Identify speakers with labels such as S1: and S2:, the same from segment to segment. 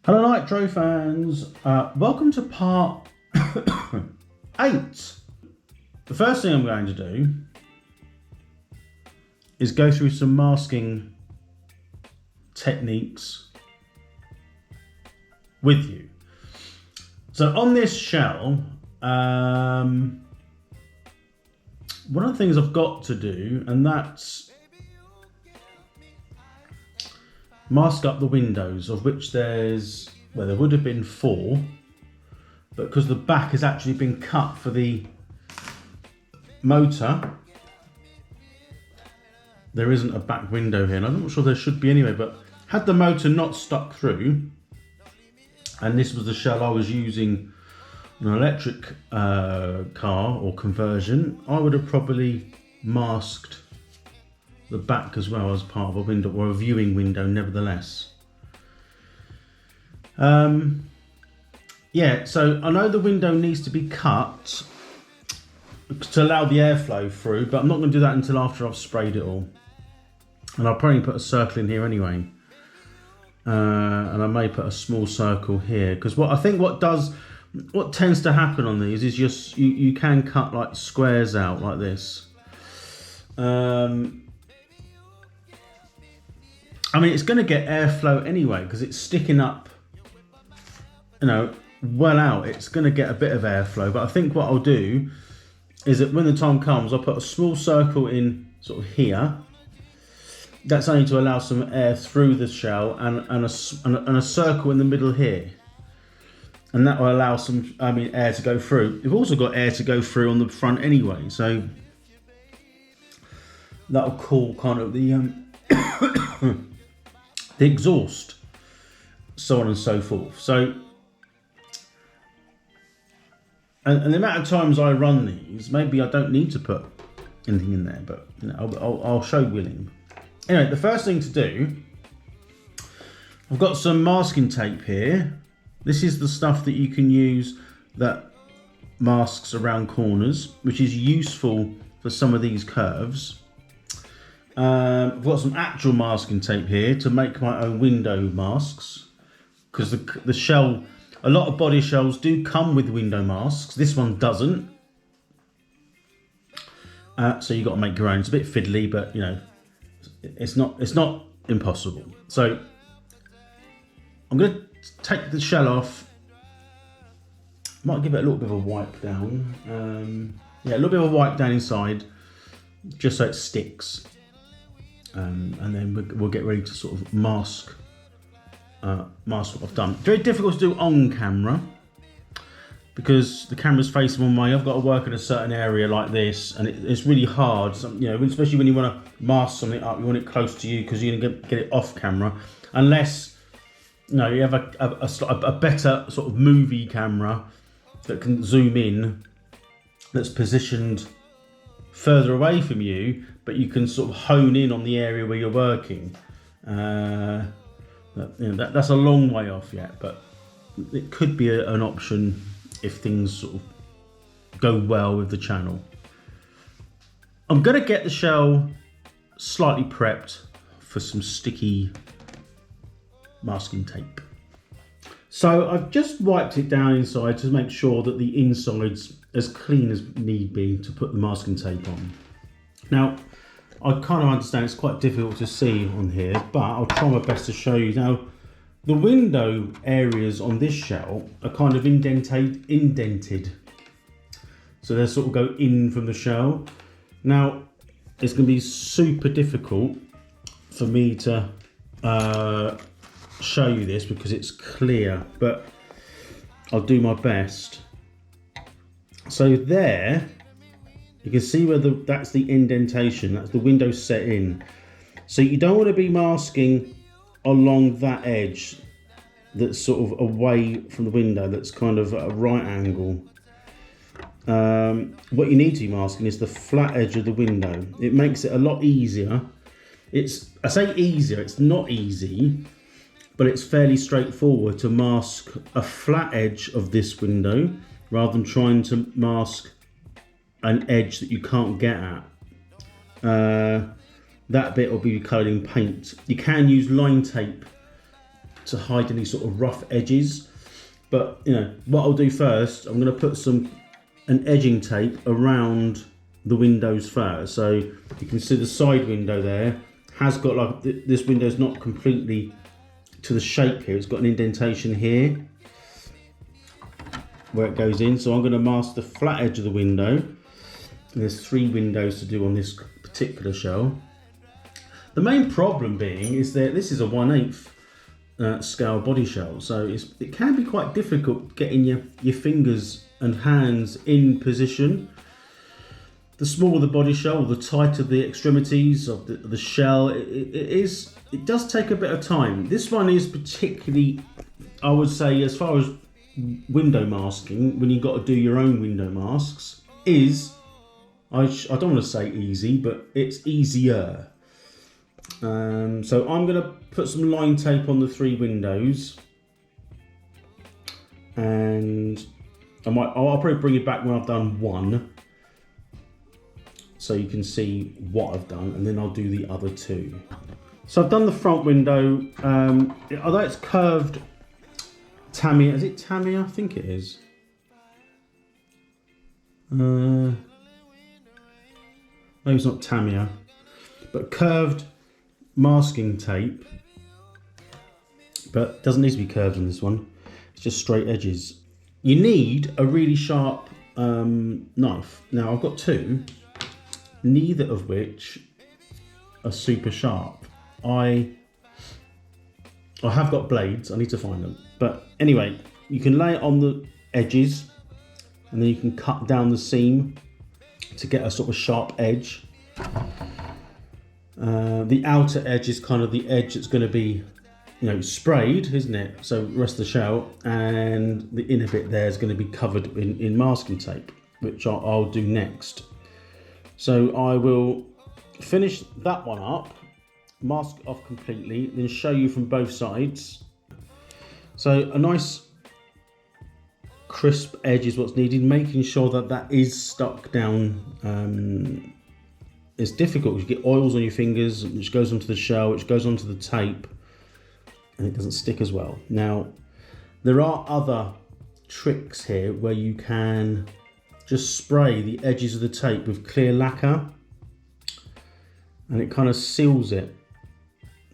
S1: Hello Nitro fans, welcome to part 8. The first thing I'm going to do is go through some masking techniques with you. So on this shell, one of the things I've got to do, and that's mask up the windows, of which there's, well, there would have been 4, but because the back has actually been cut for the motor, there isn't a back window here, and I'm not sure there should be anyway, but had the motor not stuck through, and this was the shell I was using, an electric car or conversion, I would have probably masked the back as well as part of a window, or a viewing window nevertheless. Yeah, so I know the window needs to be cut to allow the airflow through, but I'm not going to do that until after I've sprayed it all. And I'll probably put a circle in here anyway. And I may put a small circle here, because what tends to happen on these is you can cut like squares out like this. I mean, it's going to get airflow anyway because it's sticking up, well out. It's going to get a bit of airflow, but I think what I'll do is that when the time comes, I'll put a small circle in sort of here. That's only to allow some air through the shell, and a circle in the middle here. And that will allow some, air to go through. We've also got air to go through on the front anyway, so that'll cool kind of the the exhaust, so on and so forth. So, and the amount of times I run these, maybe I don't need to put anything in there, but I'll show William. Anyway, the first thing to do, I've got some masking tape here. This is the stuff that you can use that masks around corners, which is useful for some of these curves. I've got some actual masking tape here to make my own window masks, because the shell, a lot of body shells do come with window masks. This one doesn't, so you've got to make your own. It's a bit fiddly, but it's not impossible. So I'm going to take the shell off. Might give it a little bit of a wipe down. Yeah, a little bit of a wipe down inside, just so it sticks. And then we'll get ready to sort of mask what I've done. Very difficult to do on camera because the camera's facing one way. I've got to work in a certain area like this, and it's really hard. Especially when you want to mask something up, you want it close to you because you're going to get it off camera. Unless you have a better sort of movie camera that can zoom in, that's positioned further away from you, but you can sort of hone in on the area where you're working. That's a long way off yet, but it could be an option if things sort of go well with the channel. I'm going to get the shell slightly prepped for some sticky masking tape. So I've just wiped it down inside to make sure that the inside's as clean as need be to put the masking tape on. Now, I kind of understand it's quite difficult to see on here, but I'll try my best to show you. Now, the window areas on this shell are kind of indented. So they sort of go in from the shell. Now, it's going to be super difficult for me to show you this because it's clear, but I'll do my best. So there, you can see where that's the indentation, that's the window set in. So you don't want to be masking along that edge that's sort of away from the window, that's kind of at a right angle. What you need to be masking is the flat edge of the window. It makes it a lot easier. I say easier, it's not easy, but it's fairly straightforward to mask a flat edge of this window rather than trying to mask an edge that you can't get at. That bit will be coloured in paint. You can use line tape to hide any sort of rough edges. But you know what I'll do first, I'm going to put an edging tape around the windows first. So you can see the side window there has got like, this window's not completely to the shape here, it's got an indentation here where it goes in. So I'm going to mask the flat edge of the window. And there's 3 windows to do on this particular shell. The main problem being is that this is a 1/8 scale body shell, so it can be quite difficult getting your fingers and hands in position. The smaller the body shell, the tighter the extremities of the shell, it does take a bit of time. This one is particularly, I would say, as far as window masking, when you've got to do your own window masks, is, I don't want to say easy, but it's easier. So I'm going to put some line tape on the 3 windows, and I'll probably bring it back when I've done one, so you can see what I've done, and then I'll do the other 2. So I've done the front window, although it's curved Tamiya, is it Tamiya? I think it is. Maybe it's not Tamiya, but curved masking tape, but doesn't need to be curved on this one, it's just straight edges. You need a really sharp knife. Now I've got 2, neither of which are super sharp. I have got blades, I need to find them, but anyway, you can lay it on the edges and then you can cut down the seam to get a sort of sharp edge. The outer edge is kind of the edge that's going to be, you know, sprayed, isn't it? So the rest of the shell, and the inner bit there is going to be covered in masking tape, which I'll do next. So I will finish that one up, mask it off completely, then show you from both sides. So a nice crisp edge is what's needed, making sure that that is stuck down. It's difficult, you get oils on your fingers, which goes onto the shell, which goes onto the tape, and it doesn't stick as well. Now, there are other tricks here where you can just spray the edges of the tape with clear lacquer, and it kind of seals it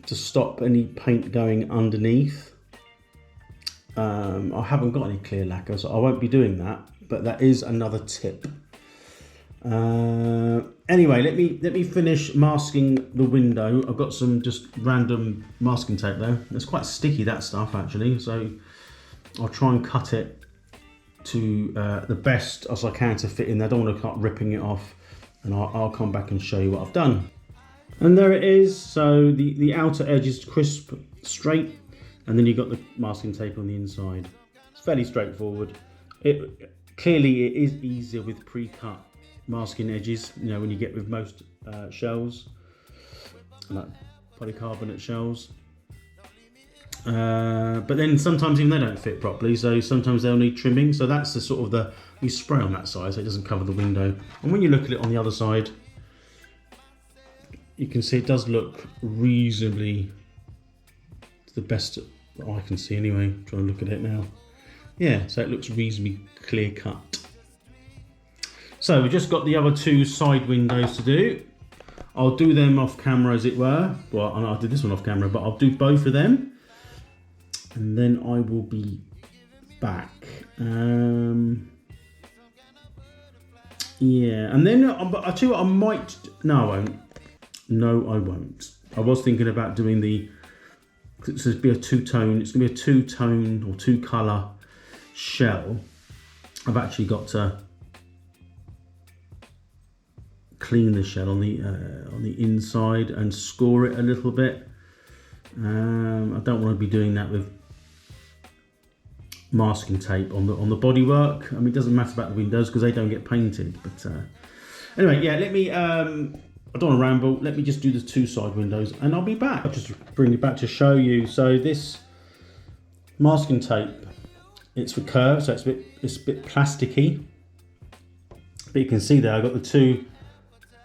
S1: to stop any paint going underneath. I haven't got any clear lacquer, so I won't be doing that, but that is another tip. Anyway, let me finish masking the window. I've got some just random masking tape there. It's quite sticky, that stuff, actually, so I'll try and cut it to the best as I can to fit in there. I don't want to start ripping it off, and I'll come back and show you what I've done. And there it is. So the outer edge is crisp, straight, and then you've got the masking tape on the inside. It's fairly straightforward. Clearly it is easier with pre-cut masking edges, you know, when you get with most shells, like polycarbonate shells. But then sometimes even they don't fit properly, so sometimes they'll need trimming. So that's the sort of you spray on that side so it doesn't cover the window. And when you look at it on the other side, you can see it does look reasonably, to the best that I can see anyway. I'm trying to look at it now. Yeah, so it looks reasonably clear cut. So we've just got the other 2 side windows to do. I'll do them off camera, as it were. Well, I did this one off camera, but I'll do both of them, and then I will be back. Yeah, and then I tell you what, I might. No, I won't. No, I won't. I was thinking about doing it's going to be a 2-tone. It's going to be a 2-tone or 2-color shell. I've actually got to clean the shell on the inside and score it a little bit. I don't want to be doing that with masking tape on the bodywork. I mean, it doesn't matter about the windows because they don't get painted. But anyway, yeah. Let me. I don't want to ramble. Let me just do the 2 side windows, and I'll be back. I'll just bring it back to show you. So this masking tape, it's for curves, so it's a bit plasticky. But you can see there, I've got the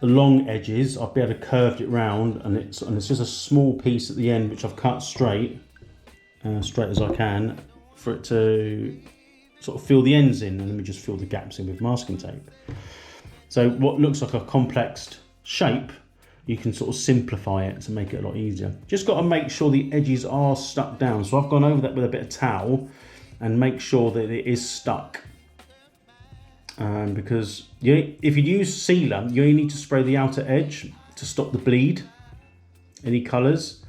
S1: long edges. I'll be able to curve it round, and it's just a small piece at the end which I've cut straight. straight as I can for it to sort of fill the ends in, and then we just fill the gaps in with masking tape. So what looks like a complex shape, you can sort of simplify it to make it a lot easier. Just got to make sure the edges are stuck down. So I've gone over that with a bit of towel and make sure that it is stuck. Because if you use sealer, you only need to spray the outer edge to stop the bleed, any colours.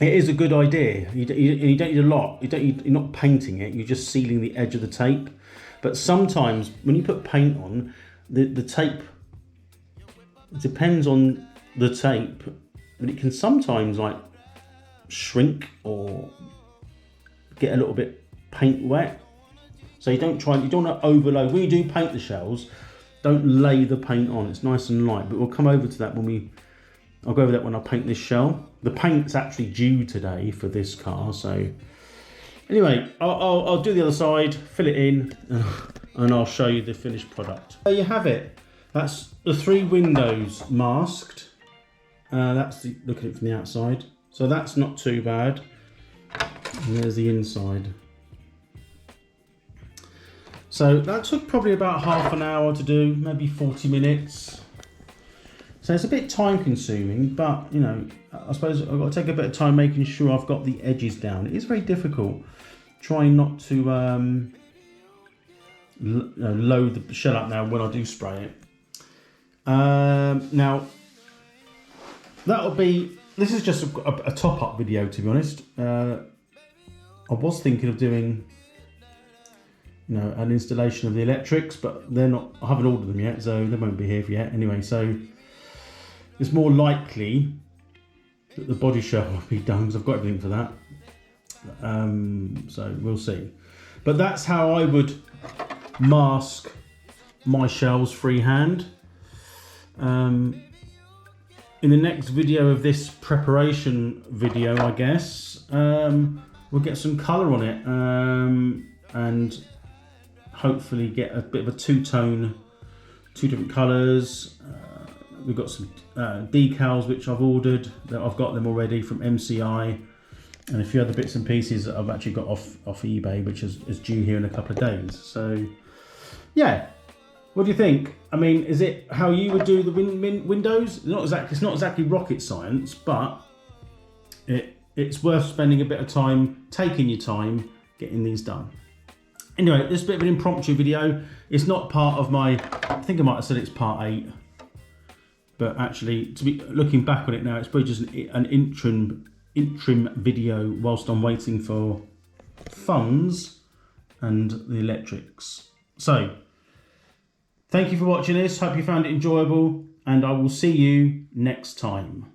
S1: It is a good idea. You don't need a lot. You're not painting it, you're just sealing the edge of the tape. But sometimes when you put paint on, the tape, it depends on the tape, but it can sometimes like shrink or get a little bit paint wet. So you don't want to overload. When you do paint the shells, don't lay the paint on. It's nice and light, but we'll come over to that I'll go over that when I paint this shell. The paint's actually due today for this car, so anyway, I'll do the other side, fill it in, and I'll show you the finished product. There you have it. That's the 3 windows masked. That's look at it from the outside. So that's not too bad. And there's the inside. So that took probably about half an hour to do, maybe 40 minutes. So it's a bit time consuming, but you know, I suppose I've got to take a bit of time making sure I've got the edges down. It is very difficult trying not to load the shell up now when I do spray it. Now, this is just a top-up video, to be honest. I was thinking of doing an installation of the electrics, but I haven't ordered them yet, so they won't be here yet anyway. So it's more likely that the body shell will be done because I've got everything for that. So we'll see. But that's how I would mask my shells freehand. In the next video of this preparation video, I guess, we'll get some colour on it and hopefully get a bit of a two-tone, 2 different colours. We've got some decals which I've ordered, that I've got them already from MCI, and a few other bits and pieces that I've actually got off eBay, which is due here in a couple of days. So yeah, what do you think? I mean, is it how you would do the windows? It's not exactly rocket science, but it's worth spending a bit of time, taking your time, getting these done. Anyway, this is a bit of an impromptu video. It's not part of I think I might have said it's part 8. But actually, to be looking back on it now, it's probably just an interim video whilst I'm waiting for funds and the electrics. So, thank you for watching this. Hope you found it enjoyable, and I will see you next time.